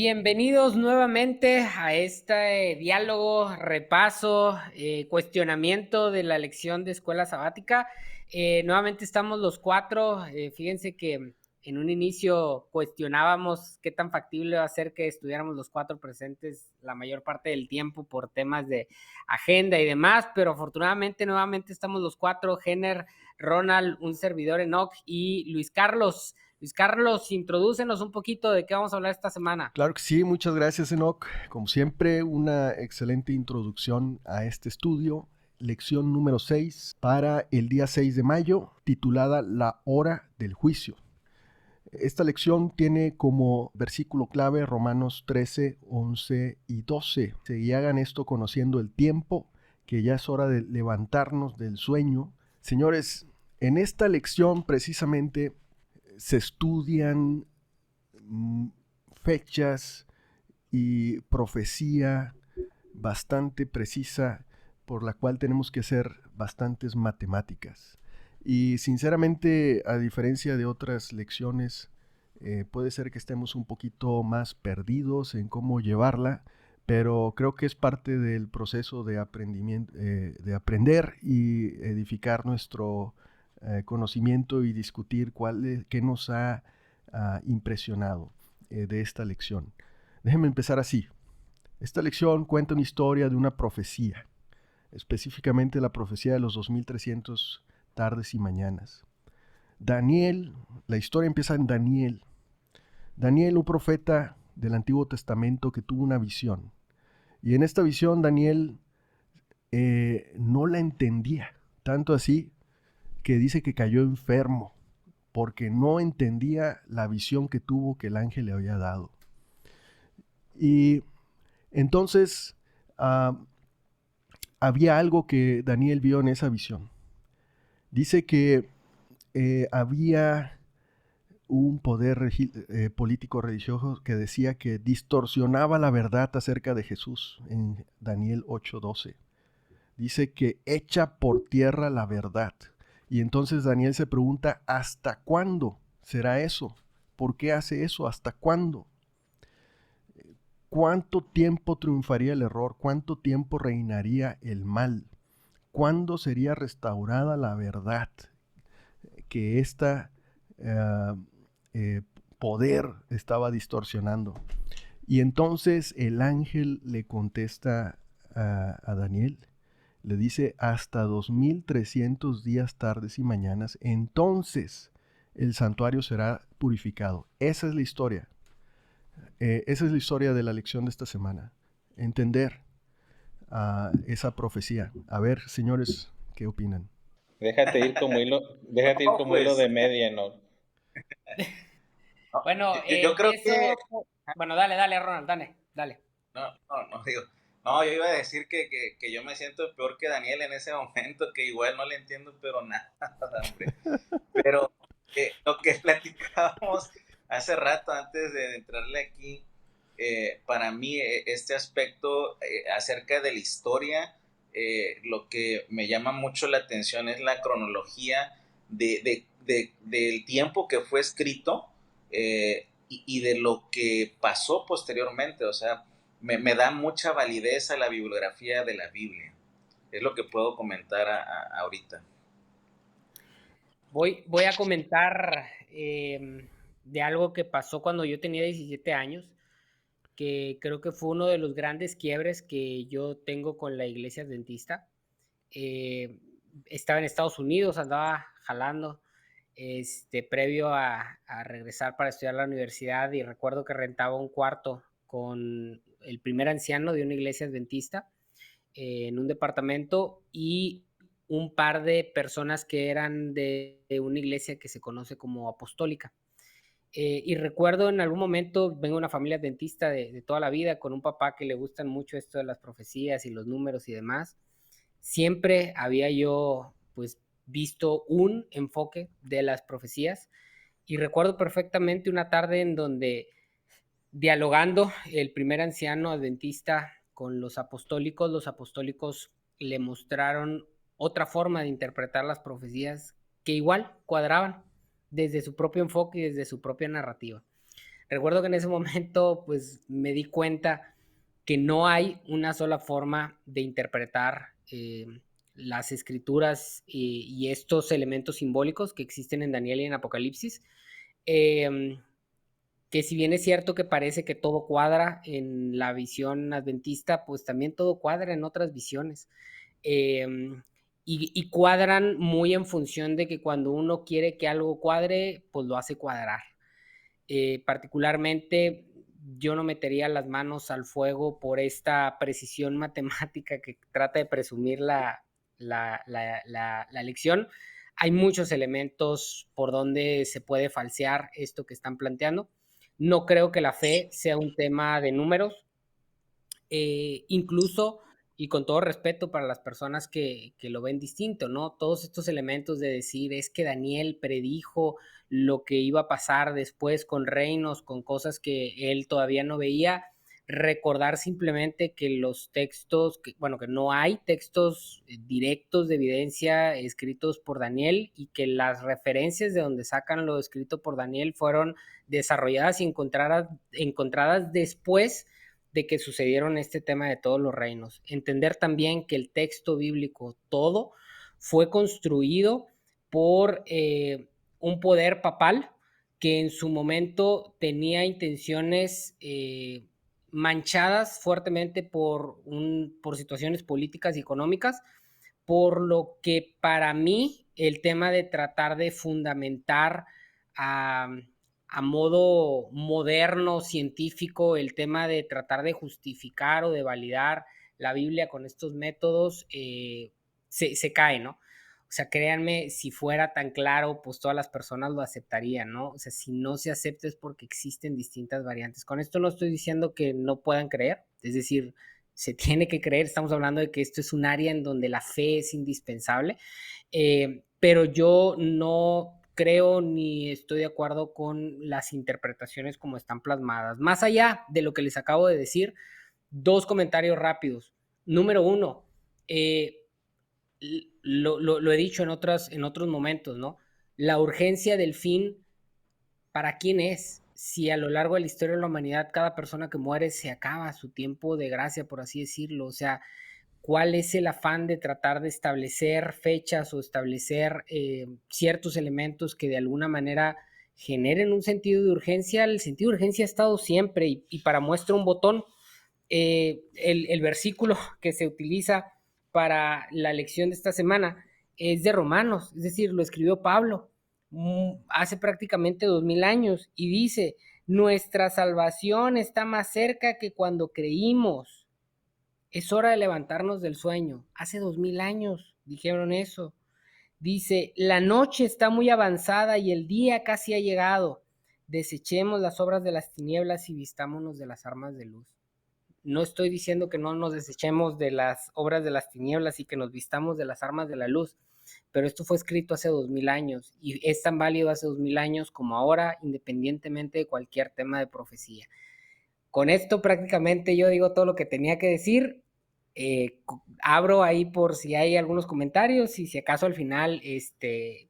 Bienvenidos nuevamente a este diálogo, repaso, cuestionamiento de la lección de escuela sabática. Nuevamente estamos los cuatro. Fíjense que en un inicio cuestionábamos qué tan factible va a ser que estuviéramos los cuatro presentes la mayor parte del tiempo por temas de agenda y demás, pero afortunadamente nuevamente estamos los cuatro: Jenner, Ronald, un servidor Enoch y Luis Carlos. Luis Carlos, introdúcenos un poquito de qué vamos a hablar esta semana. Claro que sí, muchas gracias, Enoch. Como siempre, una excelente introducción a este estudio. Lección número 6 para el día 6 de mayo, titulada La hora del juicio. Esta lección tiene como versículo clave Romanos 13, 11 y 12. Y hagan esto conociendo el tiempo, que ya es hora de levantarnos del sueño. Señores, en esta lección precisamente se estudian fechas y profecía bastante precisa por la cual tenemos que hacer bastantes matemáticas. Y sinceramente, a diferencia de otras lecciones, puede ser que estemos un poquito más perdidos en cómo llevarla, pero creo que es parte del proceso de aprendimiento, de aprender y edificar nuestro conocimiento y discutir qué nos ha impresionado de esta lección. Déjenme empezar así. Esta lección cuenta una historia de una profecía, específicamente la profecía de los 2300 tardes y mañanas. Daniel, la historia empieza en Daniel. Daniel, un profeta del Antiguo Testamento que tuvo una visión. Y en esta visión Daniel no la entendía, tanto así que dice que cayó enfermo porque no entendía la visión que tuvo que el ángel le había dado. Y entonces había algo que Daniel vio en esa visión. Dice que había un poder político religioso que decía que distorsionaba la verdad acerca de Jesús en Daniel 8:12. Dice que echa por tierra la verdad. Y entonces Daniel se pregunta, ¿hasta cuándo será eso? ¿Por qué hace eso? ¿Hasta cuándo? ¿Cuánto tiempo triunfaría el error? ¿Cuánto tiempo reinaría el mal? ¿Cuándo sería restaurada la verdad? Que esta eh, poder estaba distorsionando. Y entonces el ángel le contesta a Daniel, le dice hasta 2300 días, tardes y mañanas, entonces el santuario será purificado. Esa es la historia. Esa es la historia de la lección de esta semana. Entender esa profecía. A ver, señores, ¿qué opinan? Déjate ir No, como hilo pues, de media, ¿no? no, Bueno, yo creo que, empiezo. Bueno, dale, Ronald, dale. digo, no, yo iba a decir que yo me siento peor que Daniel en ese momento, que igual no le entiendo, pero nada, hombre. Pero lo que platicábamos hace rato antes de entrarle aquí, para mí este aspecto acerca de la historia, lo que me llama mucho la atención es la cronología del tiempo que fue escrito y de lo que pasó posteriormente. O sea, me da mucha validez a la bibliografía de la Biblia. Es lo que puedo comentar ahorita. Voy a comentar de algo que pasó cuando yo tenía 17 años, que creo que fue uno de los grandes quiebres que yo tengo con la iglesia adventista. Eh, Estaba en Estados Unidos, andaba jalando previo a regresar para estudiar a la universidad, y recuerdo que rentaba un cuarto con el primer anciano de una iglesia adventista en un departamento y un par de personas que eran de una iglesia que se conoce como apostólica. Y recuerdo en algún momento, vengo de una familia adventista de toda la vida, con un papá que le gustan mucho esto de las profecías y los números y demás. Siempre había yo pues visto un enfoque de las profecías, y recuerdo perfectamente una tarde en donde, dialogando el primer anciano adventista con los apostólicos le mostraron otra forma de interpretar las profecías que igual cuadraban desde su propio enfoque y desde su propia narrativa. Recuerdo que en ese momento pues me di cuenta que no hay una sola forma de interpretar las escrituras y estos elementos simbólicos que existen en Daniel y en Apocalipsis. Eh, que si bien es cierto que parece que todo cuadra en la visión adventista, pues también todo cuadra en otras visiones. Eh, y cuadran muy en función de que cuando uno quiere que algo cuadre, pues lo hace cuadrar. Particularmente, yo no metería las manos al fuego por esta precisión matemática que trata de presumir la lección. Hay muchos elementos por donde se puede falsear esto que están planteando. No creo que la fe sea un tema de números, incluso, y con todo respeto para las personas que lo ven distinto, ¿no? Todos estos elementos de decir es que Daniel predijo lo que iba a pasar después con reinos, con cosas que él todavía no veía, recordar simplemente que los textos, bueno, que no hay textos directos de evidencia escritos por Daniel y que las referencias de donde sacan lo escrito por Daniel fueron desarrolladas y encontradas después de que sucedieron este tema de todos los reinos. Entender también que el texto bíblico todo fue construido por un poder papal que en su momento tenía intenciones manchadas fuertemente por situaciones políticas y económicas, por lo que para mí el tema de tratar de fundamentar a modo moderno, científico, el tema de tratar de justificar o de validar la Biblia con estos métodos se cae, ¿no? O sea, créanme, si fuera tan claro, pues todas las personas lo aceptarían, ¿no? O sea, si no se acepta es porque existen distintas variantes. Con esto no estoy diciendo que no puedan creer, es decir, se tiene que creer, estamos hablando de que esto es un área en donde la fe es indispensable, pero yo no creo ni estoy de acuerdo con las interpretaciones como están plasmadas. Más allá de lo que les acabo de decir, dos comentarios rápidos. Número uno, lo he dicho en otros momentos, ¿no? La urgencia del fin, ¿para quién es? Si a lo largo de la historia de la humanidad cada persona que muere se acaba su tiempo de gracia, por así decirlo, o sea, ¿cuál es el afán de tratar de establecer fechas o establecer ciertos elementos que de alguna manera generen un sentido de urgencia? El sentido de urgencia ha estado siempre y para muestra un botón, el versículo que se utiliza para la lección de esta semana es de Romanos, es decir, lo escribió Pablo hace prácticamente 2000 años y dice, nuestra salvación está más cerca que cuando creímos. Es hora de levantarnos del sueño. Hace 2000 años dijeron eso. Dice, la noche está muy avanzada y el día casi ha llegado. Desechemos las obras de las tinieblas y vistámonos de las armas de luz. No estoy diciendo que no nos desechemos de las obras de las tinieblas y que nos vistamos de las armas de la luz, pero esto fue escrito hace 2000 años y es tan válido hace 2000 años como ahora, independientemente de cualquier tema de profecía. Con esto prácticamente yo digo todo lo que tenía que decir. Abro ahí por si hay algunos comentarios y si acaso al final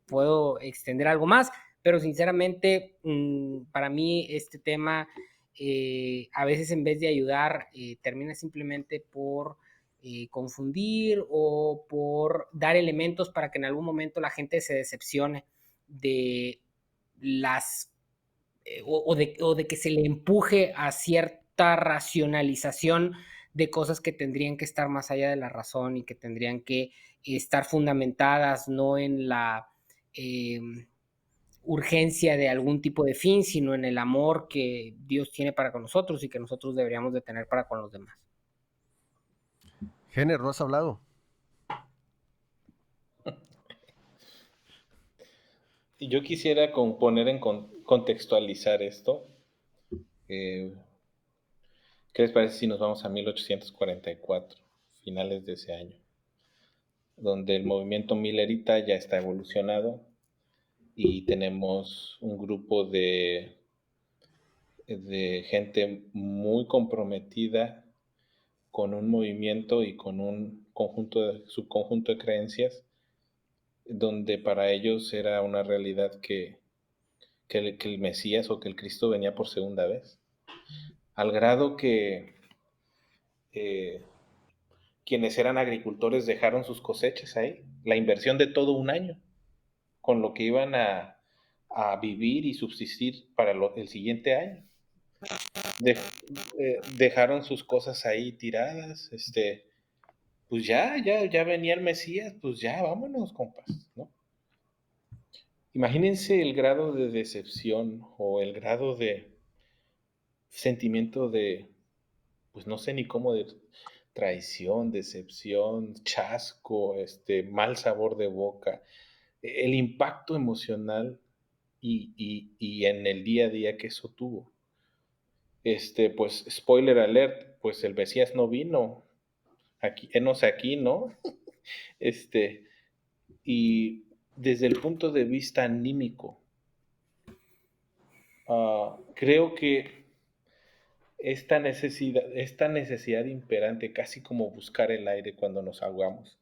puedo extender algo más, pero sinceramente para mí este tema a veces en vez de ayudar termina simplemente por confundir o por dar elementos para que en algún momento la gente se decepcione de las o de que se le empuje a cierta racionalización de cosas que tendrían que estar más allá de la razón y que tendrían que estar fundamentadas no en la urgencia de algún tipo de fin, sino en el amor que Dios tiene para con nosotros y que nosotros deberíamos de tener para con los demás. Jenner, ¿no has hablado? Yo quisiera contextualizar esto. ¿Qué les parece si nos vamos a 1844, finales de ese año, donde el movimiento millerita ya está evolucionado y tenemos un grupo de gente muy comprometida con un movimiento y con un subconjunto de creencias, donde para ellos era una realidad que que el Mesías o que el Cristo venía por segunda vez. Al grado que quienes eran agricultores dejaron sus cosechas ahí, la inversión de todo un año, con lo que iban a vivir y subsistir para el siguiente año. De, dejaron sus cosas ahí tiradas, pues ya venía el Mesías, pues ya vámonos, compas, ¿no? Imagínense el grado de decepción o el grado de sentimiento de, pues no sé ni cómo, de traición, decepción, chasco, mal sabor de boca, el impacto emocional y en el día a día que eso tuvo. Pues spoiler alert, pues el Mesías no vino, aquí, enos aquí, ¿no? Y desde el punto de vista anímico, creo que esta necesidad imperante, casi como buscar el aire cuando nos ahogamos,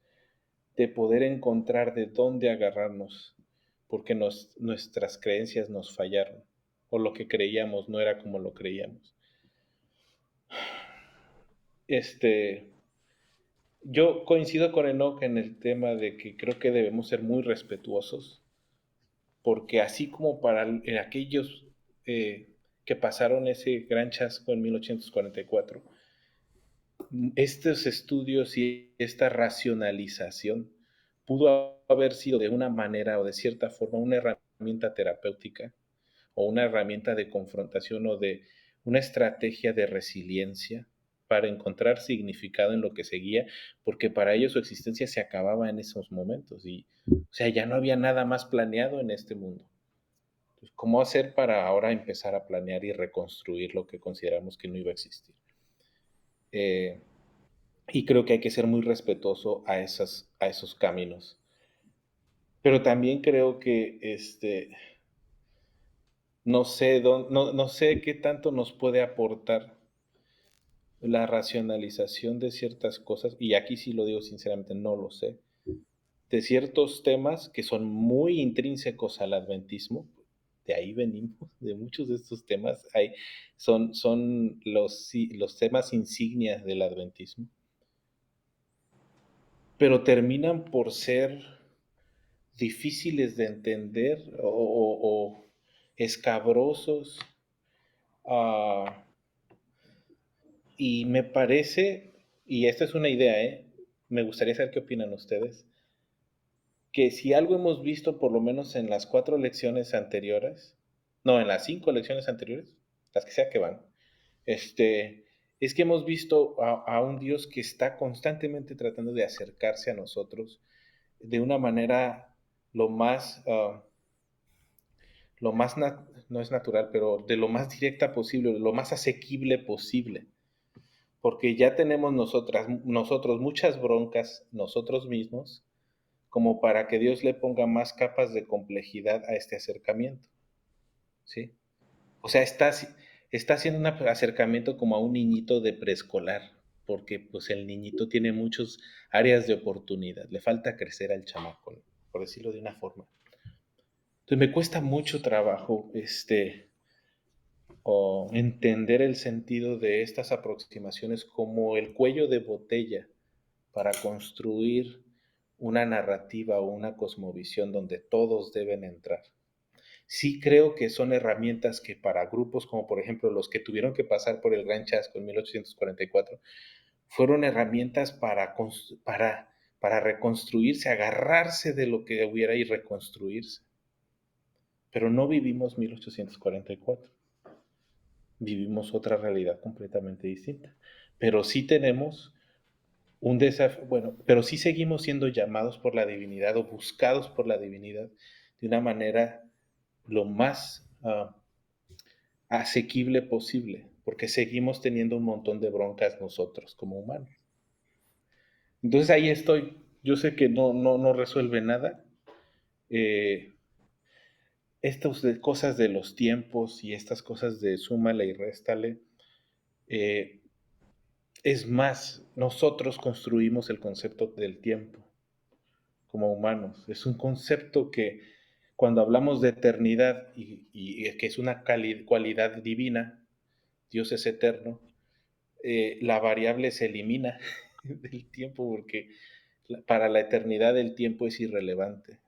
de poder encontrar de dónde agarrarnos, porque nuestras creencias nos fallaron, o lo que creíamos no era como lo creíamos. Yo coincido con Enoch en el tema de que creo que debemos ser muy respetuosos, porque así como para aquellos que pasaron ese gran chasco en 1844, estos estudios y esta racionalización pudo haber sido de una manera o de cierta forma una herramienta terapéutica o una herramienta de confrontación o de una estrategia de resiliencia para encontrar significado en lo que seguía, porque para ellos su existencia se acababa en esos momentos y, o sea, ya no había nada más planeado en este mundo. Entonces, ¿cómo hacer para ahora empezar a planear y reconstruir lo que consideramos que no iba a existir? Y creo que hay que ser muy respetuoso a esos caminos. Pero también creo que no sé qué tanto nos puede aportar la racionalización de ciertas cosas, y aquí sí lo digo sinceramente, no lo sé, de ciertos temas que son muy intrínsecos al adventismo. De ahí venimos, de muchos de estos temas, son los temas insignias del adventismo, pero terminan por ser difíciles de entender o escabrosos. ah, y me parece, y esta es una idea, me gustaría saber qué opinan ustedes, que si algo hemos visto por lo menos en las 4 lecciones anteriores, no, en las 5 lecciones anteriores, las que sea que van, es que hemos visto a un Dios que está constantemente tratando de acercarse a nosotros de una manera lo más, no es natural, pero de lo más directa posible, de lo más asequible posible. Porque ya tenemos nosotros muchas broncas nosotros mismos, como para que Dios le ponga más capas de complejidad a este acercamiento, ¿sí? O sea, está haciendo un acercamiento como a un niñito de preescolar, porque pues el niñito tiene muchas áreas de oportunidad, le falta crecer al chamaco, ¿no? Por decirlo de una forma. Entonces me cuesta mucho trabajo o entender el sentido de estas aproximaciones como el cuello de botella para construir una narrativa o una cosmovisión donde todos deben entrar. Sí creo que son herramientas que para grupos como por ejemplo los que tuvieron que pasar por el Gran Chasco en 1844, fueron herramientas para reconstruirse, agarrarse de lo que hubiera y reconstruirse. Pero no vivimos 1844. Vivimos otra realidad completamente distinta. Pero sí tenemos un desafío, bueno, pero sí seguimos siendo llamados por la divinidad o buscados por la divinidad de una manera lo más asequible posible, porque seguimos teniendo un montón de broncas nosotros como humanos. Entonces ahí estoy. Yo sé que no resuelve nada. Eh, Estas cosas de los tiempos y estas cosas de súmale y réstale, eh, es más, nosotros construimos el concepto del tiempo como humanos. Es un concepto que cuando hablamos de eternidad y que es una cualidad divina, Dios es eterno, la variable se elimina del tiempo porque para la eternidad el tiempo es irrelevante.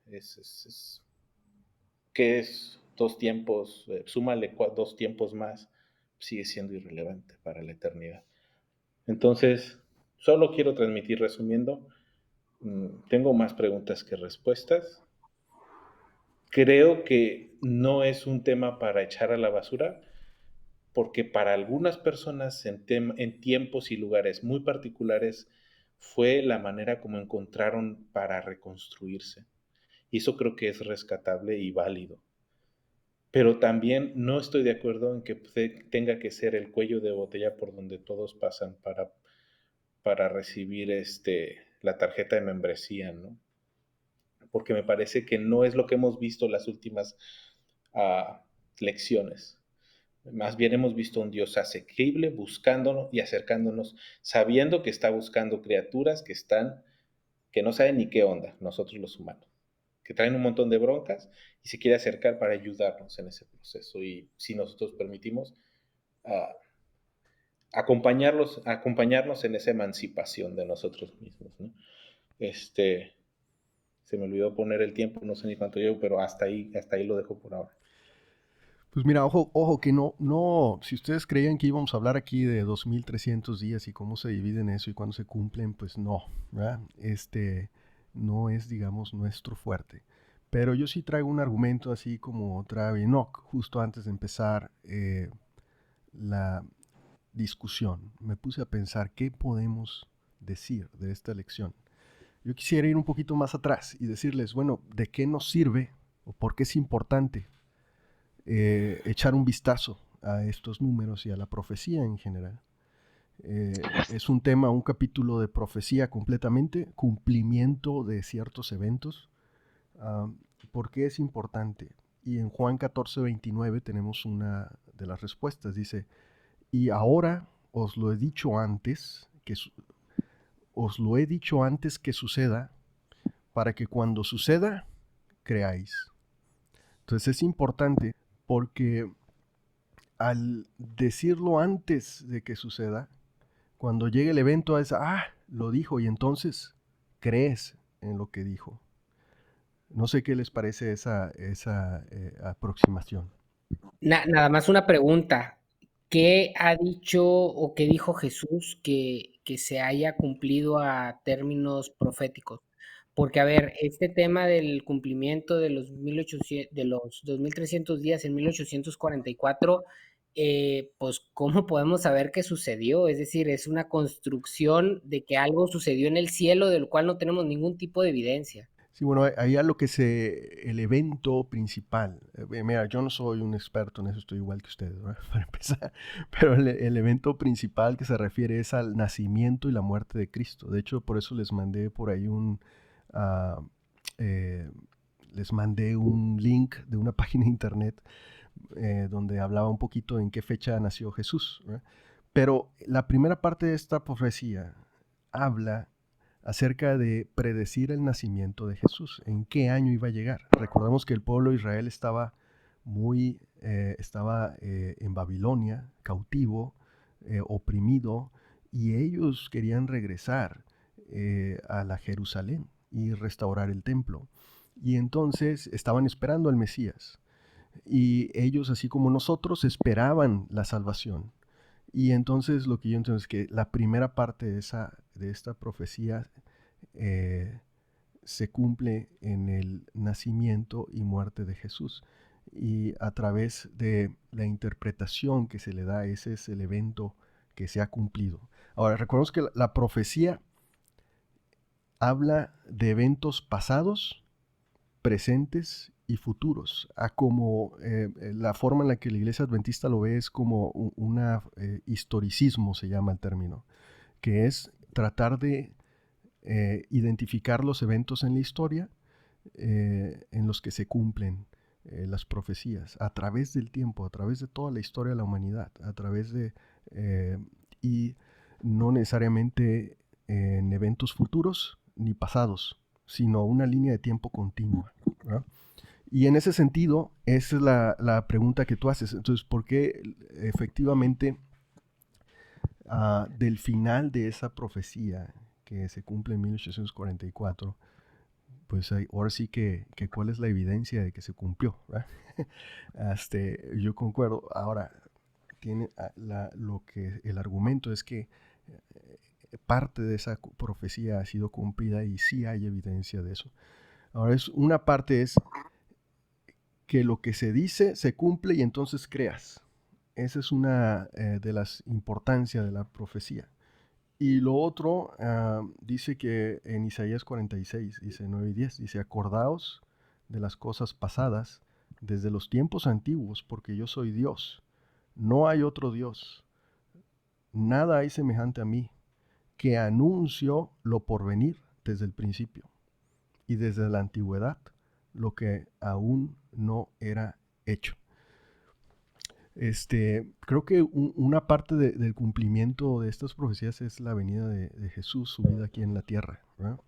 ¿Qué es 2 tiempos? Súmale 2 tiempos más, sigue siendo irrelevante para la eternidad. Entonces, solo quiero transmitir resumiendo, tengo más preguntas que respuestas. Creo que no es un tema para echar a la basura, porque para algunas personas en tiempos y lugares muy particulares fue la manera como encontraron para reconstruirse. Y eso creo que es rescatable y válido. Pero también no estoy de acuerdo en que tenga que ser el cuello de botella por donde todos pasan para recibir la tarjeta de membresía, ¿no? Porque me parece que no es lo que hemos visto las últimas lecciones. Más bien hemos visto un Dios asequible, buscándonos y acercándonos, sabiendo que está buscando criaturas que no saben ni qué onda, nosotros los humanos, que traen un montón de broncas y se quiere acercar para ayudarnos en ese proceso. Y si nosotros permitimos acompañarnos en esa emancipación de nosotros mismos, ¿no? Se me olvidó poner el tiempo, no sé ni cuánto llevo, pero hasta ahí lo dejo por ahora. Pues mira, ojo, que no, si ustedes creían que íbamos a hablar aquí de 2300 días y cómo se dividen eso y cuándo se cumplen, pues no, ¿verdad? No es, digamos, nuestro fuerte. Pero yo sí traigo un argumento así como trae Enoch, justo antes de empezar la discusión. Me puse a pensar qué podemos decir de esta lección. Yo quisiera ir un poquito más atrás y decirles, bueno, ¿de qué nos sirve o por qué es importante echar un vistazo a estos números y a la profecía en general? Es un tema, un capítulo de profecía completamente, cumplimiento de ciertos eventos. ¿Por qué es importante? Y en Juan 14:29 tenemos una de las respuestas. Dice, y ahora os lo he dicho antes que suceda, para que cuando suceda, creáis. Entonces es importante porque al decirlo antes de que suceda, cuando llegue el evento, lo dijo y entonces crees en lo que dijo. No sé qué les parece esa aproximación. Nada más una pregunta. ¿Qué ha dicho o qué dijo Jesús que se haya cumplido a términos proféticos? Porque, a ver, este tema del cumplimiento de los 1800, de los 2300 días en 1844, pues, ¿cómo podemos saber qué sucedió? Es decir, es una construcción de que algo sucedió en el cielo del cual no tenemos ningún tipo de evidencia. Sí, bueno, ahí a lo que el evento principal. Mira, yo no soy un experto en eso, estoy igual que ustedes, ¿verdad? Para empezar. Pero el evento principal que se refiere es al nacimiento y la muerte de Cristo. De hecho, por eso les mandé por ahí les mandé un link de una página de internet donde hablaba un poquito en qué fecha nació Jesús, ¿verdad? Pero la primera parte de esta profecía habla acerca de predecir el nacimiento de Jesús, en qué año iba a llegar. Recordamos que el pueblo de Israel estaba en Babilonia, cautivo, oprimido, y ellos querían regresar a la Jerusalén y restaurar el templo. Y entonces estaban esperando al Mesías. Y ellos, así como nosotros, esperaban la salvación. Y entonces lo que yo entiendo es que la primera parte de esta profecía se cumple en el nacimiento y muerte de Jesús. Y a través de la interpretación que se le da, ese es el evento que se ha cumplido. Ahora, recordemos que la profecía habla de eventos pasados, presentes y futuros, a como la forma en la que la Iglesia Adventista lo ve es como historicismo, se llama el término, que es tratar de identificar los eventos en la historia en los que se cumplen las profecías a través del tiempo, a través de toda la historia de la humanidad, a través de y no necesariamente en eventos futuros ni pasados, sino una línea de tiempo continua, ¿verdad? Y en ese sentido, esa es la pregunta que tú haces. Entonces, ¿por qué efectivamente del final de esa profecía que se cumple en 1844, pues ahora sí que cuál es la evidencia de que se cumplió, ¿verdad? Yo concuerdo. Ahora, el argumento es que parte de esa profecía ha sido cumplida y sí hay evidencia de eso. Ahora, una parte es que lo que se dice se cumple y entonces creas. Esa es una de las importancias de la profecía. Y lo otro, dice que en Isaías 46, dice 9 y 10, dice, acordaos de las cosas pasadas desde los tiempos antiguos, porque yo soy Dios. No hay otro Dios. Nada hay semejante a mí, que anuncio lo porvenir desde el principio y desde la antigüedad, lo que aún no era hecho. Creo que una parte del cumplimiento de estas profecías es la venida de Jesús, su vida aquí en la tierra, ¿verdad?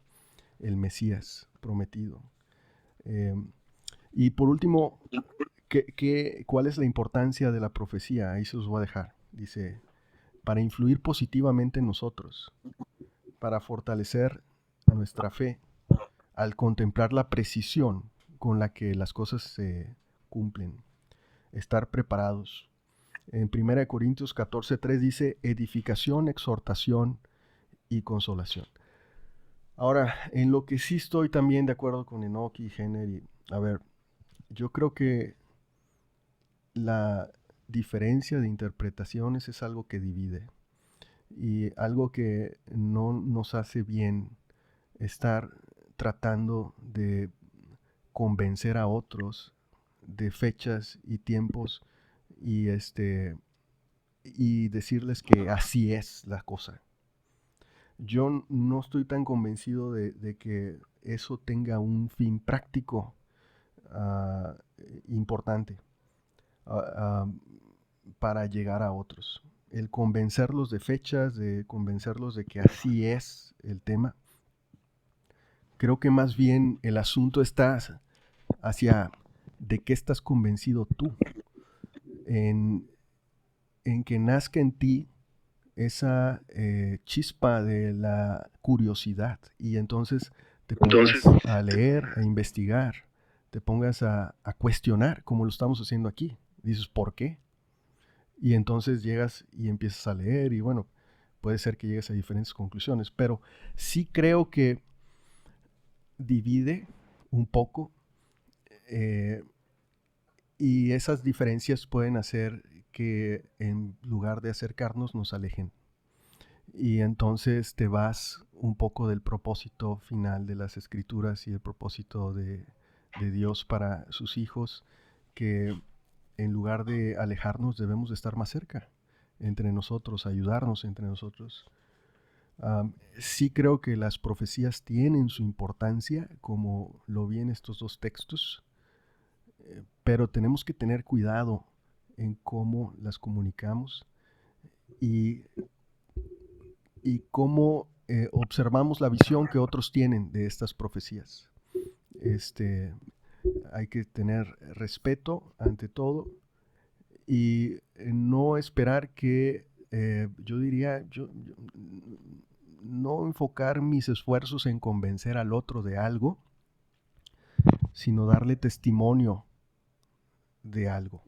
El Mesías prometido. Y por último, ¿cuál es la importancia de la profecía? Ahí se los voy a dejar. Dice, para influir positivamente en nosotros, para fortalecer nuestra fe al contemplar la precisión con la que las cosas se cumplen, estar preparados. En 1 Corintios 14:3 dice edificación, exhortación y consolación. Ahora, en lo que sí estoy también de acuerdo con Enoch y Jenner, a ver, yo creo que la diferencia de interpretaciones es algo que divide y algo que no nos hace bien estar tratando de convencer a otros de fechas y tiempos y y decirles que así es la cosa. Yo no estoy tan convencido de que eso tenga un fin práctico importante para llegar a otros. El convencerlos de fechas, de convencerlos de que así es el tema. Creo que más bien el asunto está hacia de qué estás convencido tú. En que nazca en ti esa chispa de la curiosidad y entonces te pongas a leer, a investigar, te pongas a cuestionar como lo estamos haciendo aquí. Dices, ¿por qué? Y entonces llegas y empiezas a leer y bueno, puede ser que llegues a diferentes conclusiones, pero sí creo que divide un poco y esas diferencias pueden hacer que en lugar de acercarnos nos alejen. Y entonces te vas un poco del propósito final de las escrituras y el propósito de Dios para sus hijos, que en lugar de alejarnos debemos de estar más cerca entre nosotros, ayudarnos entre nosotros. Sí creo que las profecías tienen su importancia, como lo vi en estos dos textos, pero tenemos que tener cuidado en cómo las comunicamos y cómo observamos la visión que otros tienen de estas profecías. Hay que tener respeto ante todo y no esperar que, yo diría, no enfocar mis esfuerzos en convencer al otro de algo, sino darle testimonio de algo.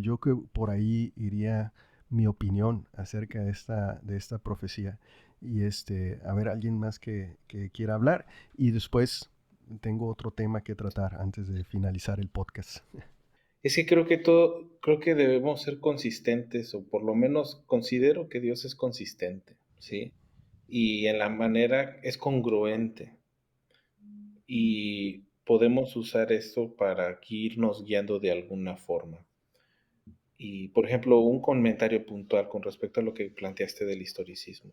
Yo que por ahí iría mi opinión acerca de esta profecía. Y a ver, alguien más que quiera hablar. Y después tengo otro tema que tratar antes de finalizar el podcast. Es que creo que debemos ser consistentes, o por lo menos considero que Dios es consistente, ¿sí? Y en la manera es congruente. Y podemos usar esto para irnos guiando de alguna forma. Y, por ejemplo, un comentario puntual con respecto a lo que planteaste del historicismo.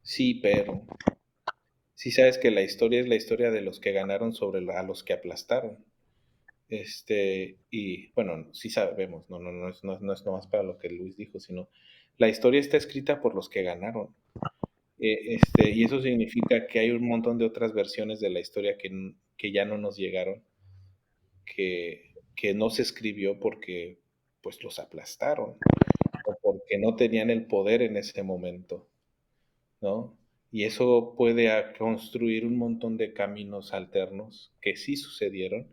Sí, pero sí sabes que la historia es la historia de los que ganaron sobre a los que aplastaron. Y bueno, sí sabemos, no es nomás para lo que Luis dijo, sino la historia está escrita por los que ganaron. Y eso significa que hay un montón de otras versiones de la historia que ya no nos llegaron, que no se escribió porque pues los aplastaron o porque no tenían el poder en ese momento, ¿no? Y eso puede construir un montón de caminos alternos que sí sucedieron,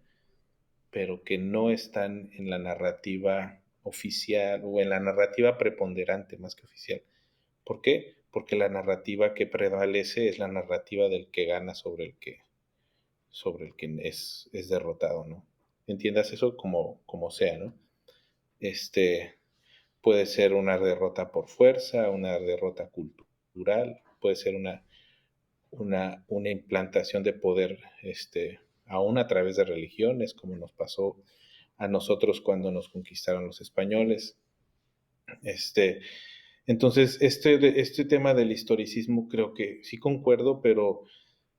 pero que no están en la narrativa oficial o en la narrativa preponderante más que oficial. ¿Por qué? Porque la narrativa que prevalece es la narrativa del que gana sobre el que es derrotado, ¿no? Entiendas eso como sea, ¿no? Este, puede ser una derrota por fuerza, una derrota cultural, puede ser una implantación de poder, aún a través de religiones, como nos pasó a nosotros cuando nos conquistaron los españoles. Entonces, este tema del historicismo creo que sí concuerdo, pero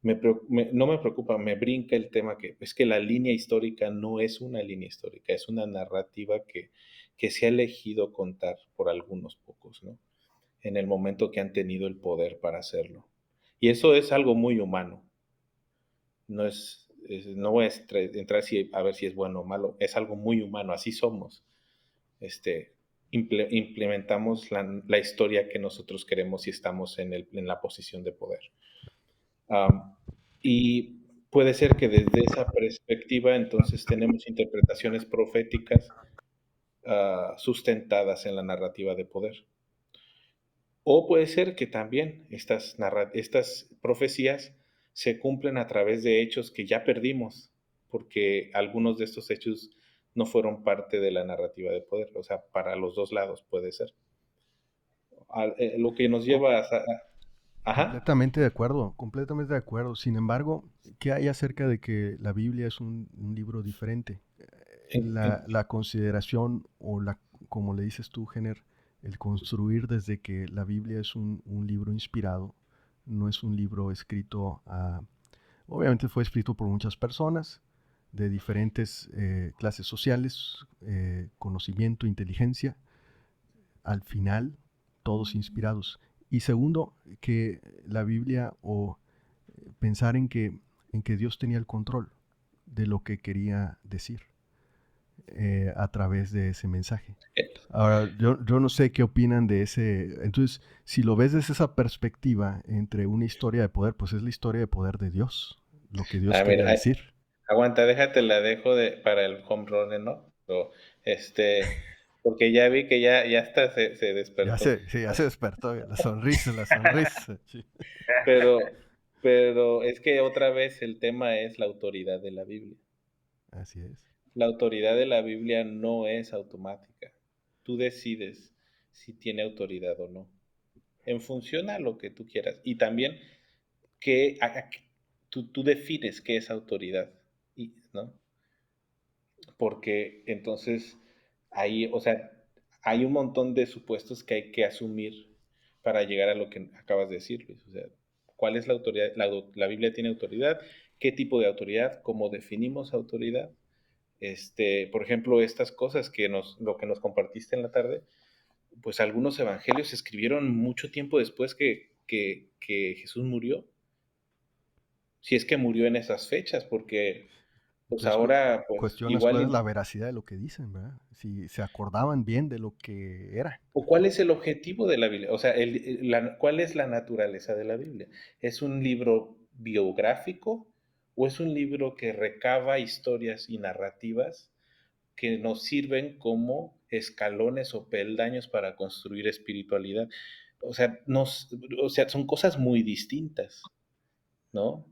no me preocupa, me brinca el tema que es que la línea histórica no es una línea histórica, es una narrativa que se ha elegido contar por algunos pocos, ¿no? En el momento que han tenido el poder para hacerlo. Y eso es algo muy humano. No voy a entrar a ver si es bueno o malo, es algo muy humano, así somos. Este, implementamos la historia que nosotros queremos si estamos en la posición de poder. Y puede ser que desde esa perspectiva entonces tenemos interpretaciones proféticas sustentadas en la narrativa de poder. O puede ser que también estas profecías se cumplen a través de hechos que ya perdimos, porque algunos de estos hechos no fueron parte de la narrativa de poder. O sea, para los dos lados puede ser. Lo que nos Co- lleva a... Ajá. Completamente de acuerdo, completamente de acuerdo. Sin embargo, ¿qué hay acerca de que la Biblia es un libro diferente? En- en- La consideración o como le dices tú, Jenner, el construir desde que la Biblia es un libro inspirado, no es un libro escrito obviamente fue escrito por muchas personas de diferentes clases sociales, conocimiento, inteligencia, al final todos inspirados. Y segundo, que la Biblia o pensar en que Dios tenía el control de lo que quería decir a través de ese mensaje. Ahora, yo no sé qué opinan de ese. Entonces, si lo ves desde esa perspectiva, entre una historia de poder, pues es la historia de poder de Dios, lo que Dios quería Mira, decir. aguanta, déjate, la dejo para el home run, ¿no? Este, porque ya vi que ya hasta se despertó. Sí, ya se despertó, la sonrisa, la sonrisa. Sí. Pero, pero es que otra vez el tema es la autoridad de la Biblia. Así es. La autoridad de la Biblia no es automática. Tú decides si tiene autoridad o no, en función a lo que tú quieras. Y también que tú defines qué es autoridad, ¿no? Porque entonces ahí, o sea, hay un montón de supuestos que hay que asumir para llegar a lo que acabas de decir, Luis. O sea, ¿cuál es la autoridad? La Biblia tiene autoridad, ¿qué tipo de autoridad? ¿Cómo definimos autoridad? Por ejemplo, estas cosas lo que nos compartiste en la tarde, pues algunos evangelios se escribieron mucho tiempo después que Jesús murió. Si es que murió en esas fechas, porque pues Entonces, ahora, pues cuestionas igual cuál es la veracidad de lo que dicen, ¿verdad? Si se acordaban bien de lo que era. ¿O cuál es el objetivo de la Biblia? O sea, ¿cuál es la naturaleza de la Biblia? ¿Es un libro biográfico o es un libro que recaba historias y narrativas que nos sirven como escalones o peldaños para construir espiritualidad? O sea, son cosas muy distintas, ¿no?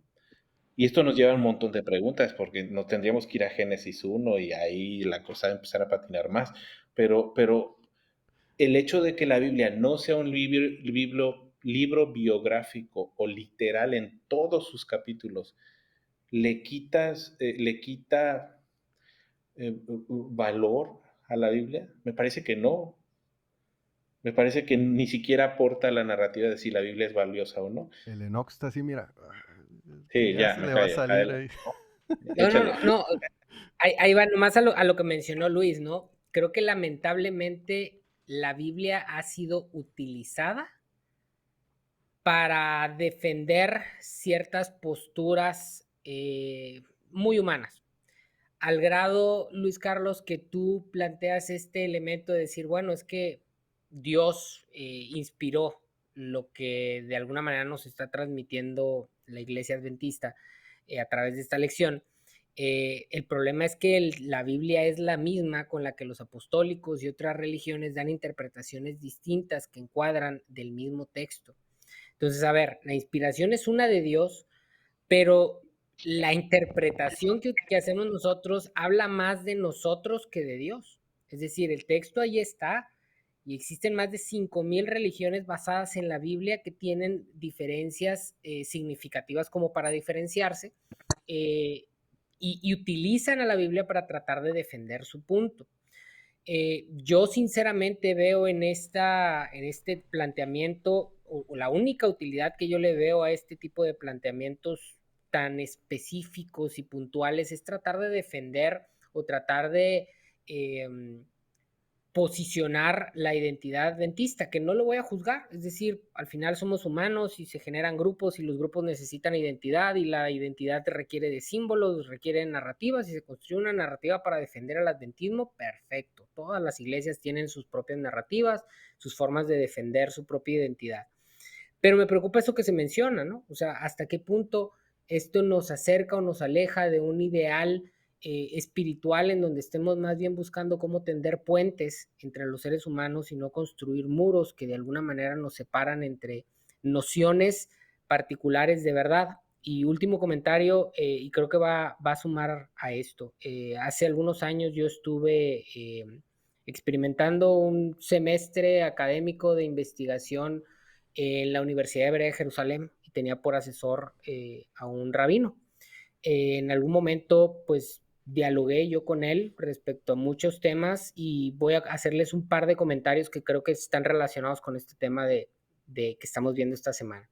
Y esto nos lleva a un montón de preguntas, porque nos tendríamos que ir a Génesis 1 y ahí la cosa va a empezar a patinar más. Pero el hecho de que la Biblia no sea un libro biográfico o literal en todos sus capítulos, le quita valor a la Biblia? Me parece que no. Me parece que ni siquiera aporta la narrativa de si la Biblia es valiosa o no. El Enoch está así, mira, que Sí, ya ya, se me le va a callo. salir Adelante. ahí. No, no, no, Échale. no. Ahí va nomás a lo que mencionó Luis, ¿no? Creo que lamentablemente la Biblia ha sido utilizada para defender ciertas posturas muy humanas. al grado, Luis Carlos, que tú planteas este elemento de decir, bueno, es que Dios inspiró lo que de alguna manera nos está transmitiendo la Iglesia Adventista a través de esta lección. El problema es que la Biblia es la misma con la que los apostólicos y otras religiones dan interpretaciones distintas que encuadran del mismo texto. Entonces, a ver, la inspiración es una de Dios, pero la interpretación que hacemos nosotros habla más de nosotros que de Dios. Es decir, el texto ahí está y existen más de 5,000 religiones basadas en la Biblia que tienen diferencias significativas como para diferenciarse y utilizan a la Biblia para tratar de defender su punto. Yo sinceramente veo en este planteamiento, o la única utilidad que yo le veo a este tipo de planteamientos tan específicos y puntuales es tratar de defender o tratar de eh, posicionar la identidad adventista, que no lo voy a juzgar, es decir, al final somos humanos y se generan grupos y los grupos necesitan identidad y la identidad requiere de símbolos, requiere de narrativas y se construye una narrativa para defender al adventismo, perfecto. Todas las iglesias tienen sus propias narrativas, sus formas de defender su propia identidad. Pero me preocupa eso que se menciona, ¿no? O sea, hasta qué punto esto nos acerca o nos aleja de un ideal espiritual en donde estemos más bien buscando cómo tender puentes entre los seres humanos y no construir muros que de alguna manera nos separan entre nociones particulares de verdad. Y último comentario, y creo que va a sumar a esto. Hace algunos años yo estuve experimentando un semestre académico de investigación en la Universidad Hebrea de Jerusalén y tenía por asesor a un rabino. En algún momento, pues, dialogué yo con él respecto a muchos temas y voy a hacerles un par de comentarios que creo que están relacionados con este tema de que estamos viendo esta semana.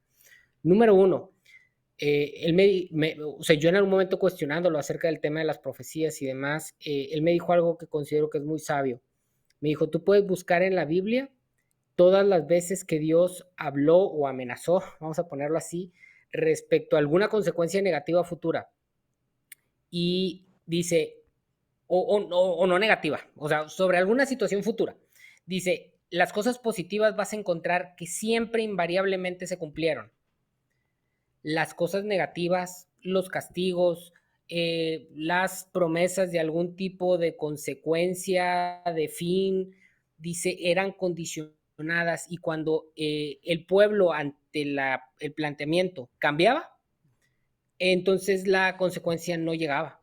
Número uno, o sea, yo en algún momento cuestionándolo acerca del tema de las profecías y demás, él me dijo algo que considero que es muy sabio. Me dijo, tú puedes buscar en la Biblia todas las veces que Dios habló o amenazó, vamos a ponerlo así, respecto a alguna consecuencia negativa futura. Y dice, o no negativa, o sea, sobre alguna situación futura. Dice, las cosas positivas vas a encontrar que siempre invariablemente se cumplieron. Las cosas negativas, los castigos, las promesas de algún tipo de consecuencia, de fin, dice, eran condicionadas y cuando el pueblo ante el planteamiento cambiaba, entonces la consecuencia no llegaba.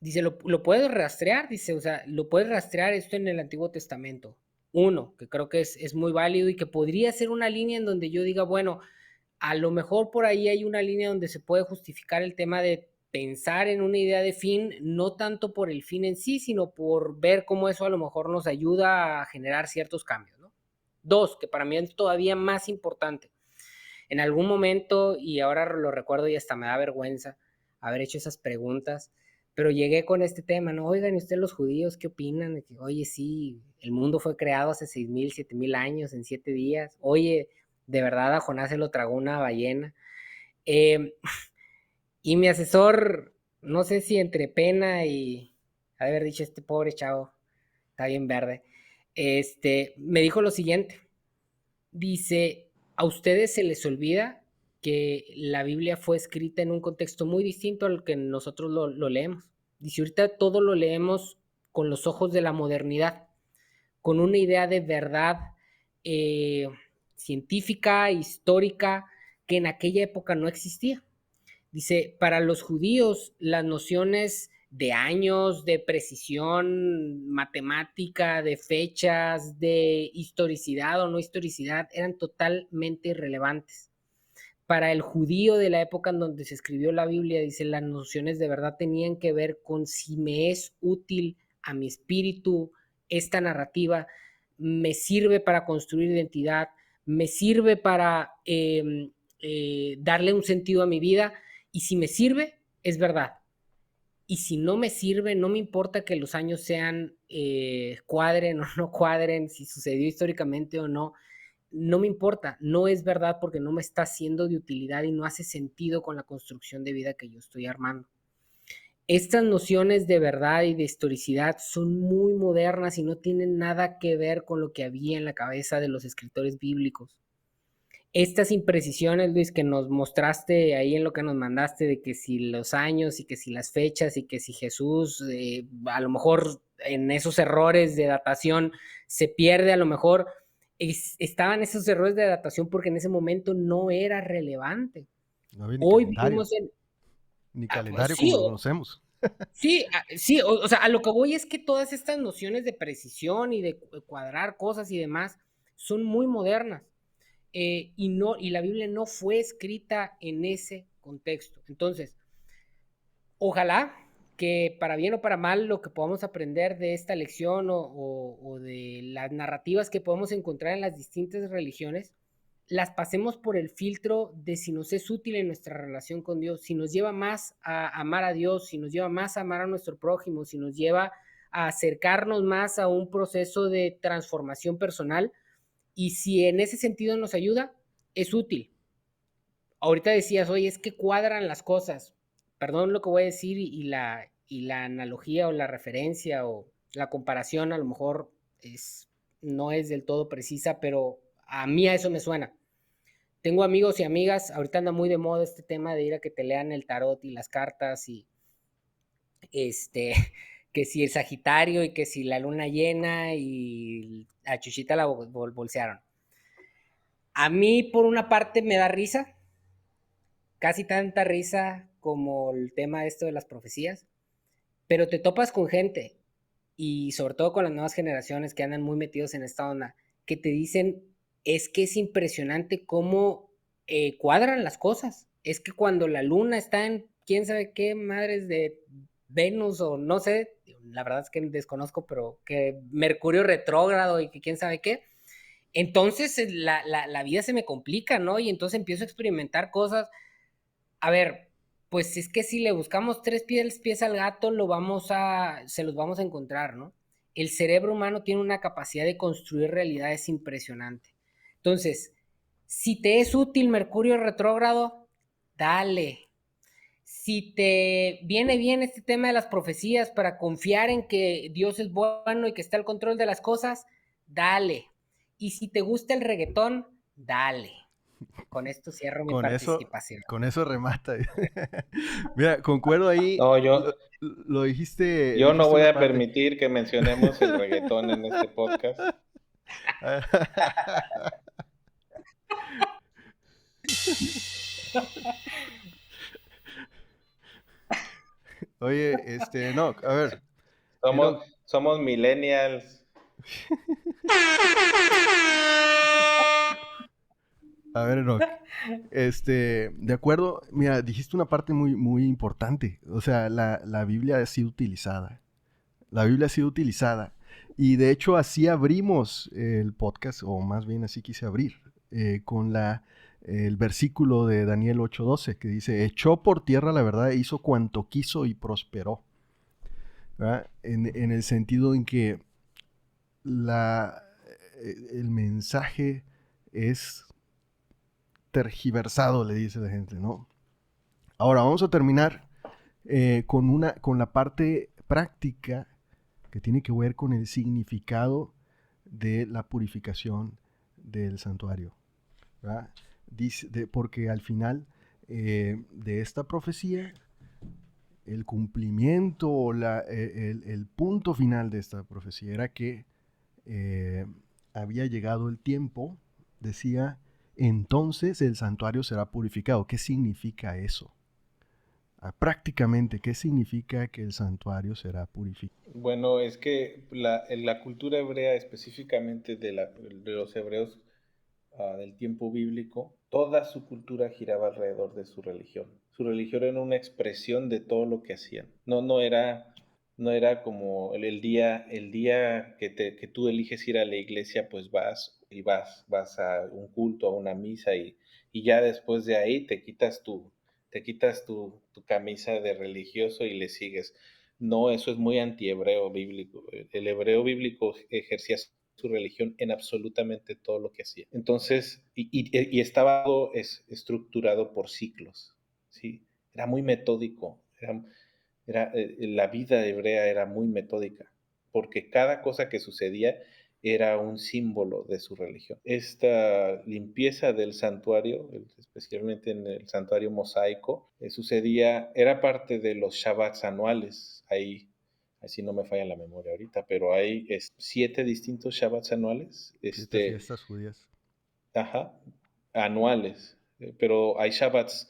Dice, lo puedes rastrear, dice, o sea, lo puedes rastrear esto en el Antiguo Testamento. Uno, que creo que es muy válido y que podría ser una línea en donde yo diga, bueno, a lo mejor por ahí hay una línea donde se puede justificar el tema de pensar en una idea de fin, no tanto por el fin en sí, sino por ver cómo eso a lo mejor nos ayuda a generar ciertos cambios, ¿no? Dos, que para mí es todavía más importante. En algún momento, y ahora lo recuerdo y hasta me da vergüenza haber hecho esas preguntas, pero llegué con este tema, ¿no? Oigan, ¿y ustedes los judíos qué opinan? Oye, sí, el mundo fue creado hace 6,000, 7,000 años, en 7 días. Oye, de verdad a Jonás se lo tragó una ballena. Y mi asesor, no sé si entre pena y haber dicho, este pobre chavo, está bien verde, me dijo lo siguiente. Dice, a ustedes se les olvida que la Biblia fue escrita en un contexto muy distinto al que nosotros lo leemos. Dice, ahorita todo lo leemos con los ojos de la modernidad, con una idea de verdad científica, histórica, que en aquella época no existía. Dice, para los judíos las nociones de años, de precisión matemática, de fechas, de historicidad o no historicidad, eran totalmente irrelevantes. Para el judío de la época en donde se escribió la Biblia, dice, las nociones de verdad tenían que ver con si me es útil a mi espíritu esta narrativa, me sirve para construir identidad, me sirve para darle un sentido a mi vida, y si me sirve, es verdad. Y si no me sirve, no me importa que los años sean cuadren o no cuadren, si sucedió históricamente o no, no me importa, no es verdad porque no me está siendo de utilidad y no hace sentido con la construcción de vida que yo estoy armando. estas nociones de verdad y de historicidad son muy modernas y no tienen nada que ver con lo que había en la cabeza de los escritores bíblicos. Estas imprecisiones, Luis, que nos mostraste ahí en lo que nos mandaste, de que si los años y que si las fechas y que si Jesús, a lo mejor en esos errores de datación se pierde, a lo mejor estaban esos errores de datación porque en ese momento no era relevante. No había ni Hoy calendario, vivimos en... ni Pues calendario sí, como lo conocemos. sí, sí, o sea, a lo que voy es que todas estas nociones de precisión y de cuadrar cosas y demás son muy modernas. Y la Biblia no fue escrita en ese contexto. Entonces, ojalá que para bien o para mal lo que podamos aprender de esta lección o de las narrativas que podemos encontrar en las distintas religiones, las pasemos por el filtro de si nos es útil en nuestra relación con Dios, si nos lleva más a amar a Dios, si nos lleva más a amar a nuestro prójimo, si nos lleva a acercarnos más a un proceso de transformación personal, y si en ese sentido nos ayuda, es útil. Ahorita decías, oye, es que cuadran las cosas. Perdón lo que voy a decir y la analogía o la referencia o la comparación a lo mejor no es del todo precisa, pero a mí a eso me suena. Tengo amigos y amigas, ahorita anda muy de moda este tema de ir a que te lean el tarot y las cartas y este, que si el Sagitario y que si la luna llena y a Chuchita la bolsearon. A mí por una parte me da risa, casi tanta risa como el tema de esto de las profecías, pero te topas con gente y sobre todo con las nuevas generaciones que andan muy metidos en esta onda, que te dicen, es que es impresionante cómo cuadran las cosas. Es que cuando la luna está en quién sabe qué madres de Venus o no sé, la verdad es que desconozco, pero que Mercurio retrógrado y que quién sabe qué, entonces la vida se me complica, ¿no? Y entonces empiezo a experimentar cosas. A ver, pues es que si le buscamos tres pies al gato, se los vamos a encontrar, ¿no? El cerebro humano tiene una capacidad de construir realidades impresionante. Entonces, si te es útil Mercurio retrógrado, dale. Si te viene bien este tema de las profecías para confiar en que Dios es bueno y que está al control de las cosas, dale. Y si te gusta el reggaetón, dale. Con esto cierro mi Con eso, participación. con eso remata. Mira, concuerdo ahí. No, Lo dijiste, yo no dijiste voy una a parte. permitir que mencionemos el reggaetón en este podcast. Oye, no, a ver, Enoch, Somos millennials. a ver, Enoch, de acuerdo, mira, dijiste una parte muy, muy importante. O sea, la Biblia ha sido utilizada. La Biblia ha sido utilizada. Y de hecho así abrimos el podcast, o más bien así quise abrir, con el versículo de Daniel 8:12, que dice, echó por tierra la verdad, hizo cuanto quiso y prosperó. ¿Verdad? En el sentido en que el mensaje es tergiversado, le dice la gente, ¿no? Ahora vamos a terminar con la parte práctica que tiene que ver con el significado de la purificación del santuario. ¿Verdad? Porque al final de esta profecía, el cumplimiento o el punto final de esta profecía era que había llegado el tiempo, decía, entonces el santuario será purificado. ¿Qué significa eso? Prácticamente, ¿qué significa que el santuario será purificado? Bueno, es que la cultura hebrea, específicamente de los hebreos del tiempo bíblico, toda su cultura giraba alrededor de su religión. Su religión era una expresión de todo lo que hacían. No era como el día que tú eliges ir a la iglesia, pues vas a un culto, a una misa y ya después de ahí te quitas tu camisa de religioso y le sigues. No, eso es muy antihebreo bíblico. El hebreo bíblico ejercía su religión en absolutamente todo lo que hacía. Entonces, y estaba estructurado por ciclos, ¿sí? Era muy metódico. la vida hebrea era muy metódica, porque cada cosa que sucedía era un símbolo de su religión. Esta limpieza del santuario, especialmente en el santuario mosaico, era parte de los Shabbats anuales. Así no me falla la memoria ahorita, pero hay 7 distintos Shabbats anuales. 7 fiestas judías. Ajá, anuales. Pero hay Shabbats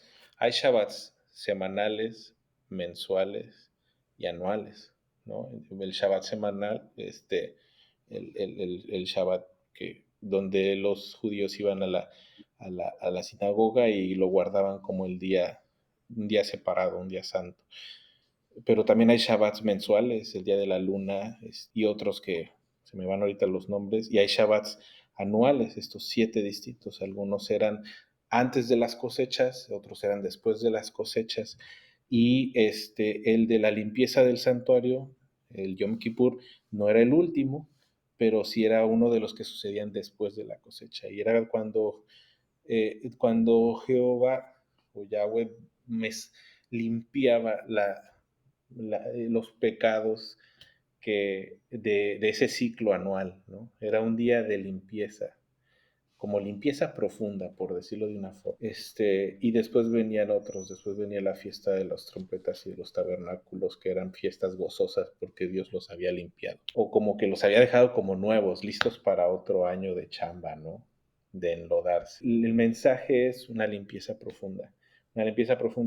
semanales, mensuales y anuales, ¿no? El Shabbat semanal, el Shabbat donde los judíos iban a la sinagoga y lo guardaban como un día separado, un día santo. Pero también hay Shabbats mensuales, el día de la luna, y otros que se me van ahorita los nombres, y hay Shabbats anuales, estos 7 distintos. Algunos eran antes de las cosechas, otros eran después de las cosechas, y el de la limpieza del santuario, el Yom Kippur, no era el último, pero sí era uno de los que sucedían después de la cosecha, y era cuando Jehová o Yahweh limpiaba los pecados de ese ciclo anual, ¿no? Era un día de limpieza, como limpieza profunda, por decirlo de una forma. Y después venían otros, después venía la fiesta de las trompetas y de los tabernáculos, que eran fiestas gozosas porque Dios los había limpiado, o como que los había dejado como nuevos, listos para otro año de chamba, ¿no? De enlodarse. El mensaje es una limpieza profunda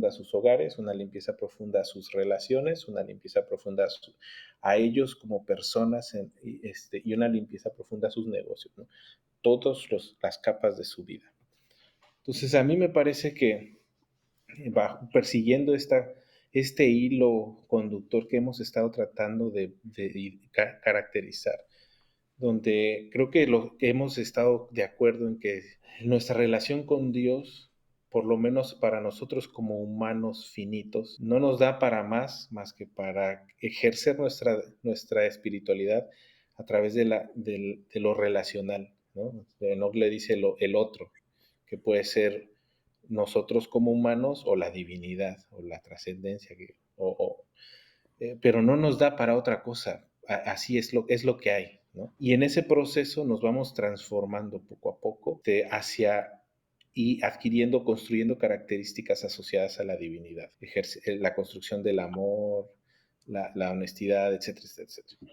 a sus hogares, una limpieza profunda a sus relaciones, una limpieza profunda a ellos como personas y una limpieza profunda a sus negocios, ¿no? Todas las capas de su vida. Entonces a mí me parece que persiguiendo este hilo conductor que hemos estado tratando de caracterizar, donde creo que hemos estado de acuerdo en que nuestra relación con Dios, por lo menos para nosotros como humanos finitos, no nos da para más que para ejercer nuestra espiritualidad a través de lo relacional, ¿no? Enoch le dice el otro, que puede ser nosotros como humanos o la divinidad o la trascendencia, pero no nos da para otra cosa. Así es lo que hay, ¿no? Y en ese proceso nos vamos transformando poco a poco y construyendo características asociadas a la divinidad. La construcción del amor, la honestidad, etcétera, etcétera.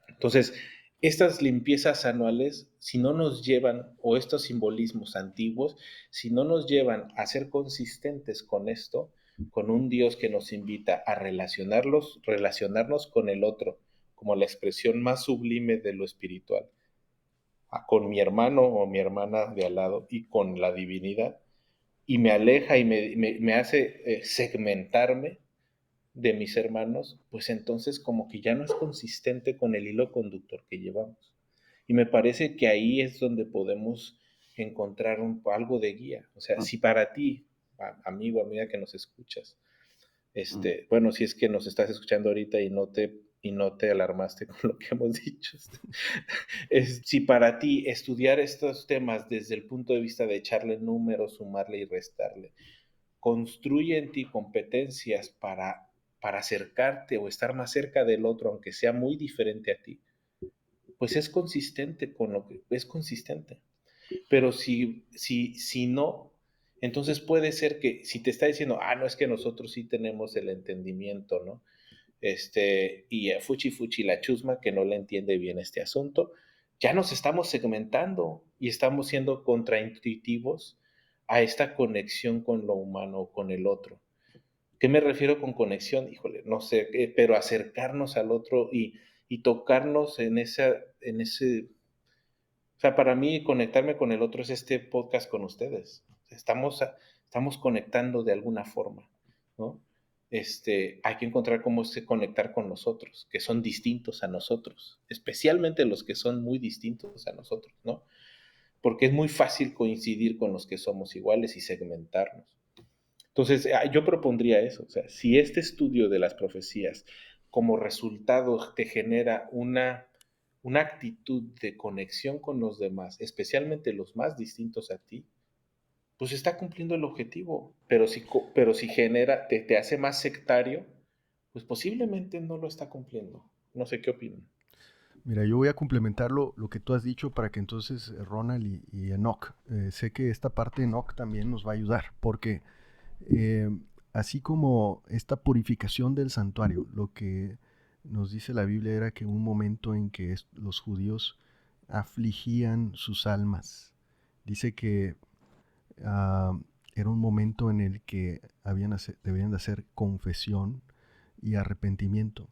Entonces, estas limpiezas anuales, si no nos llevan, o estos simbolismos antiguos, si no nos llevan a ser consistentes con esto, con un Dios que nos invita a relacionarnos con el otro, como la expresión más sublime de lo espiritual, con mi hermano o mi hermana de al lado y con la divinidad, y me aleja y me hace segmentarme de mis hermanos, pues entonces como que ya no es consistente con el hilo conductor que llevamos. Y me parece que ahí es donde podemos encontrar algo de guía. O sea, si para ti, amigo, amiga que nos escuchas, bueno, si es que nos estás escuchando ahorita y no te alarmaste con lo que hemos dicho, si para ti estudiar estos temas desde el punto de vista de echarle números, sumarle y restarle, construye en ti competencias para acercarte o estar más cerca del otro, aunque sea muy diferente a ti, pues es consistente con lo que es consistente. Pero si no, entonces puede ser que si te está diciendo, no, es que nosotros sí tenemos el entendimiento, ¿no? Y fuchi la chusma que no le entiende bien este asunto, ya nos estamos segmentando y estamos siendo contraintuitivos a esta conexión con lo humano, con el otro. ¿Qué me refiero con conexión? Híjole, no sé, pero acercarnos al otro y tocarnos en ese. O sea, para mí conectarme con el otro es este podcast con ustedes. Estamos conectando de alguna forma, ¿no? Hay que encontrar cómo conectar con nosotros, que son distintos a nosotros, especialmente los que son muy distintos a nosotros, ¿no? Porque es muy fácil coincidir con los que somos iguales y segmentarnos. Entonces, yo propondría eso, o sea, si este estudio de las profecías como resultado te genera una actitud de conexión con los demás, especialmente los más distintos a ti, pues está cumpliendo el objetivo. Pero si genera, te hace más sectario, pues posiblemente no lo está cumpliendo. No sé qué opinan. Mira, yo voy a complementar lo que tú has dicho para que entonces Ronald y Enoch, sé que esta parte de Enoch también nos va a ayudar, porque eh, así como esta purificación del santuario, lo que nos dice la Biblia era que un momento en que los judíos afligían sus almas. Dice que ah, era un momento en el que debían de hacer confesión y arrepentimiento.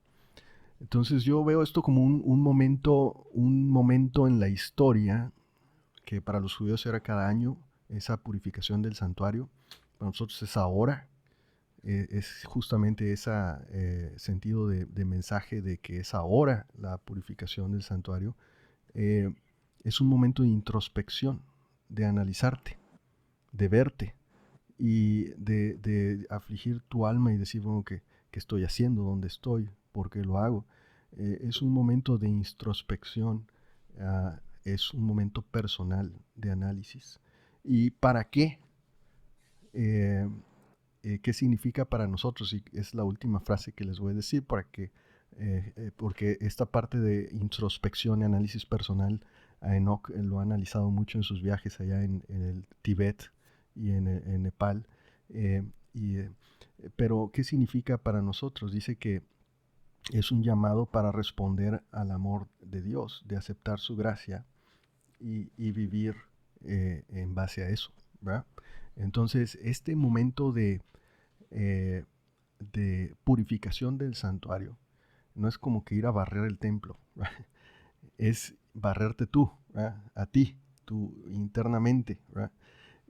Entonces yo veo esto como un momento en la historia que para los judíos era cada año, esa purificación del santuario. Para nosotros es ahora, es justamente ese sentido de mensaje de que es ahora la purificación del santuario. Eh, es un momento de introspección, de analizarte, de verte y de afligir tu alma y decir, bueno, ¿qué estoy haciendo? ¿Dónde estoy? ¿Por qué lo hago? Es un momento de introspección, es un momento personal de análisis. ¿Y para qué? Eh, ¿Qué significa para nosotros? Y es la última frase que les voy a decir porque esta parte de introspección y análisis personal, a Enoch lo ha analizado mucho en sus viajes allá en el Tíbet y en Nepal. Eh, y, eh, pero, ¿qué significa para nosotros? Dice que es un llamado para responder al amor de Dios, de aceptar su gracia y vivir en base a eso, ¿verdad? Entonces, este momento eh, de purificación del santuario no es como que ir a barrer el templo, ¿verdad? Es barrerte tú, ¿verdad? A ti, tú internamente, ¿verdad?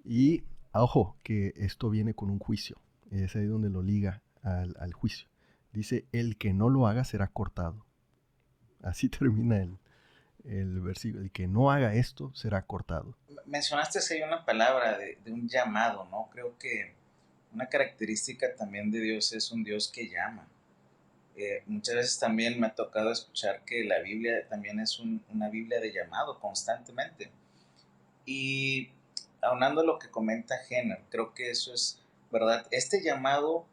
Y ojo, que esto viene con un juicio, es ahí donde lo liga al juicio. Dice, el que no lo haga será cortado. Así termina el versículo, el que no haga esto será cortado. Mencionaste ahí una palabra de un llamado, ¿no? Creo que una característica también de Dios es un Dios que llama. Muchas veces también me ha tocado escuchar que la Biblia también es una Biblia de llamado constantemente. Y aunando lo que comenta Jenner, creo que eso es verdad. Este llamado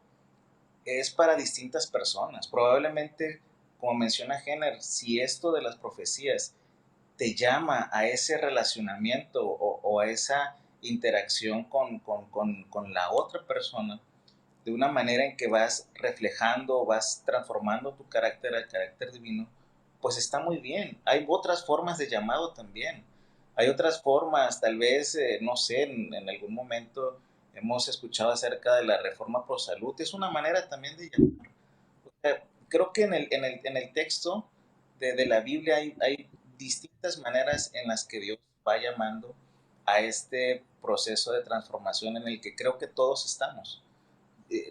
es para distintas personas. Probablemente, como menciona Jenner, si esto de las profecías te llama a ese relacionamiento o a esa interacción con la otra persona, de una manera en que vas reflejando, vas transformando tu carácter al carácter divino, pues está muy bien. Hay otras formas de llamado también. Hay otras formas, tal vez, no sé, en algún momento hemos escuchado acerca de la reforma pro salud. Es una manera también de llamar. Creo que en el texto de la Biblia hay distintas maneras en las que Dios va llamando a este proceso de transformación en el que creo que todos estamos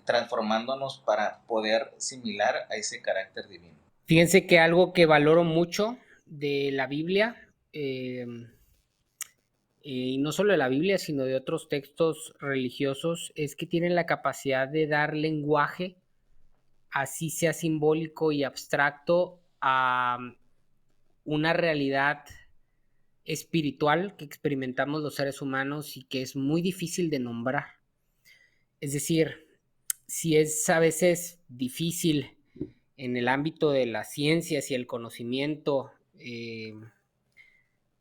transformándonos para poder similar a ese carácter divino. Fíjense que algo que valoro mucho de la Biblia, y no solo de la Biblia, sino de otros textos religiosos, es que tienen la capacidad de dar lenguaje, así sea simbólico y abstracto, a una realidad espiritual que experimentamos los seres humanos y que es muy difícil de nombrar. Es decir, si es a veces difícil en el ámbito de las ciencias y el conocimiento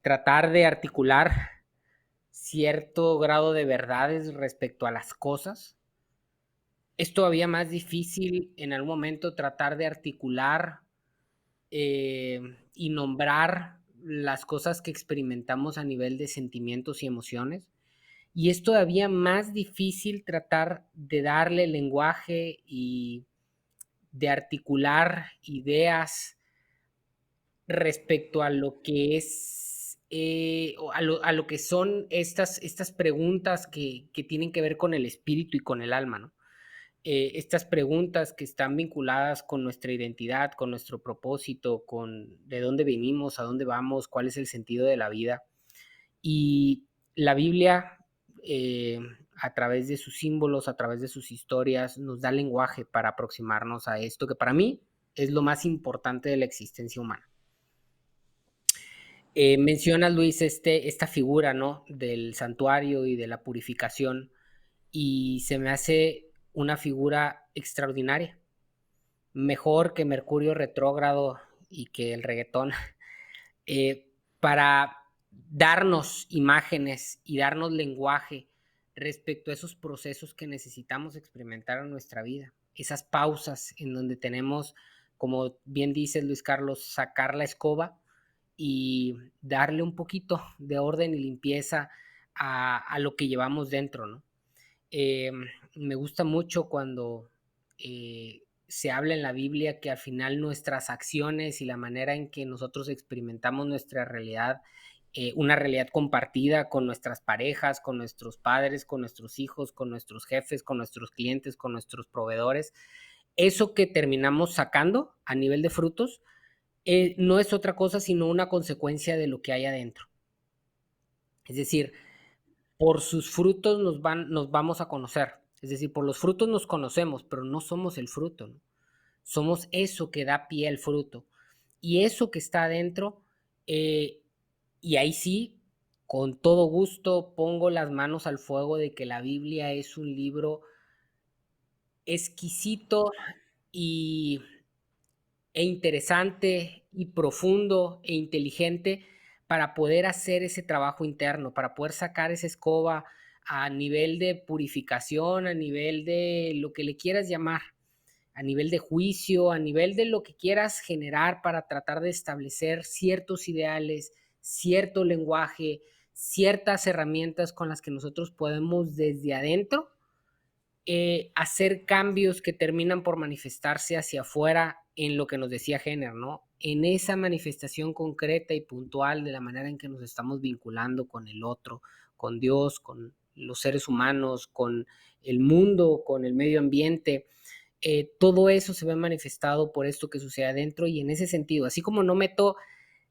tratar de articular cierto grado de verdades respecto a las cosas, es todavía más difícil en algún momento tratar de articular y nombrar las cosas que experimentamos a nivel de sentimientos y emociones. Y es todavía más difícil tratar de darle lenguaje y de articular ideas respecto a lo que es, a lo que son estas preguntas que tienen que ver con el espíritu y con el alma, ¿no? Estas preguntas que están vinculadas con nuestra identidad, con nuestro propósito, con de dónde venimos, a dónde vamos, cuál es el sentido de la vida. Y la Biblia, a través de sus símbolos, a través de sus historias, nos da lenguaje para aproximarnos a esto, que para mí es lo más importante de la existencia humana. Menciona Luis esta figura, ¿no? Del santuario y de la purificación, y se me hace una figura extraordinaria, mejor que Mercurio retrógrado y que el reggaetón, para darnos imágenes y darnos lenguaje respecto a esos procesos que necesitamos experimentar en nuestra vida, esas pausas en donde tenemos, como bien dice Luis Carlos, sacar la escoba y darle un poquito de orden y limpieza a lo que llevamos dentro, ¿no? Me gusta mucho cuando se habla en la Biblia que al final nuestras acciones y la manera en que nosotros experimentamos nuestra realidad, una realidad compartida con nuestras parejas, con nuestros padres, con nuestros hijos, con nuestros jefes, con nuestros clientes, con nuestros proveedores, eso que terminamos sacando a nivel de frutos, no es otra cosa sino una consecuencia de lo que hay adentro. Es decir, por sus frutos nos vamos a conocer. Es decir, por los frutos nos conocemos, pero no somos el fruto, ¿no? Somos eso que da pie al fruto. Y eso que está adentro, y ahí sí, con todo gusto pongo las manos al fuego de que la Biblia es un libro exquisito y, interesante y profundo e inteligente para poder hacer ese trabajo interno, para poder sacar esa escoba a nivel de purificación, a nivel de lo que le quieras llamar, a nivel de juicio, a nivel de lo que quieras generar para tratar de establecer ciertos ideales, cierto lenguaje, ciertas herramientas con las que nosotros podemos desde adentro hacer cambios que terminan por manifestarse hacia afuera en lo que nos decía Jenner, ¿no? En esa manifestación concreta y puntual de la manera en que nos estamos vinculando con el otro, con Dios, con los seres humanos, con el mundo, con el medio ambiente. Todo eso se ve manifestado por esto que sucede adentro y en ese sentido, así como no meto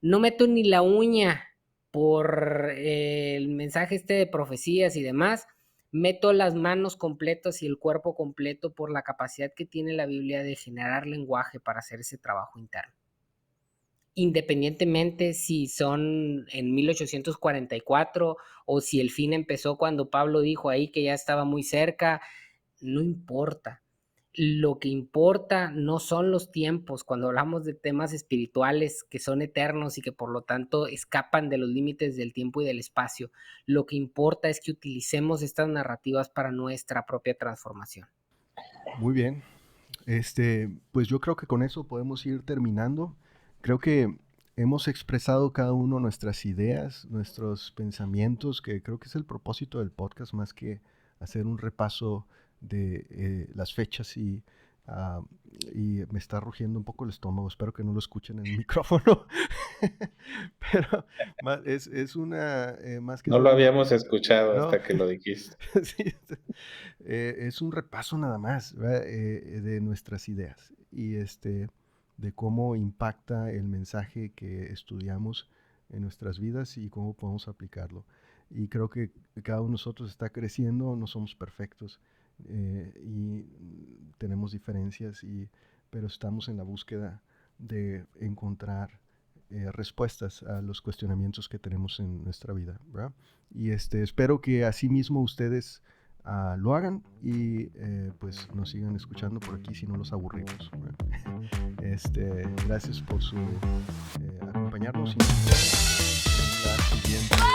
ni la uña por el mensaje de profecías y demás, meto las manos completas y el cuerpo completo por la capacidad que tiene la Biblia de generar lenguaje para hacer ese trabajo interno. Independientemente si son en 1844 o si el fin empezó cuando Pablo dijo ahí que ya estaba muy cerca, no importa. Lo que importa no son los tiempos, cuando hablamos de temas espirituales que son eternos y que por lo tanto escapan de los límites del tiempo y del espacio. Lo que importa es que utilicemos estas narrativas para nuestra propia transformación. Muy bien. Pues yo creo que con eso podemos ir terminando. Creo que hemos expresado cada uno nuestras ideas, nuestros pensamientos, que creo que es el propósito del podcast, más que hacer un repaso de las fechas y me está rugiendo un poco el estómago. Espero que no lo escuchen en el micrófono. Pero es una más que no lo habíamos escuchado, ¿no? Hasta que lo dijiste. Sí, es un repaso nada más, de nuestras ideas y de cómo impacta el mensaje que estudiamos en nuestras vidas y cómo podemos aplicarlo. Y creo que cada uno de nosotros está creciendo, no somos perfectos y tenemos diferencias, pero estamos en la búsqueda de encontrar respuestas a los cuestionamientos que tenemos en nuestra vida, ¿verdad? Y espero que así mismo ustedes lo hagan y pues nos sigan escuchando por aquí si no los aburrimos. Gracias por su acompañarnos y nos vemos en la siguiente.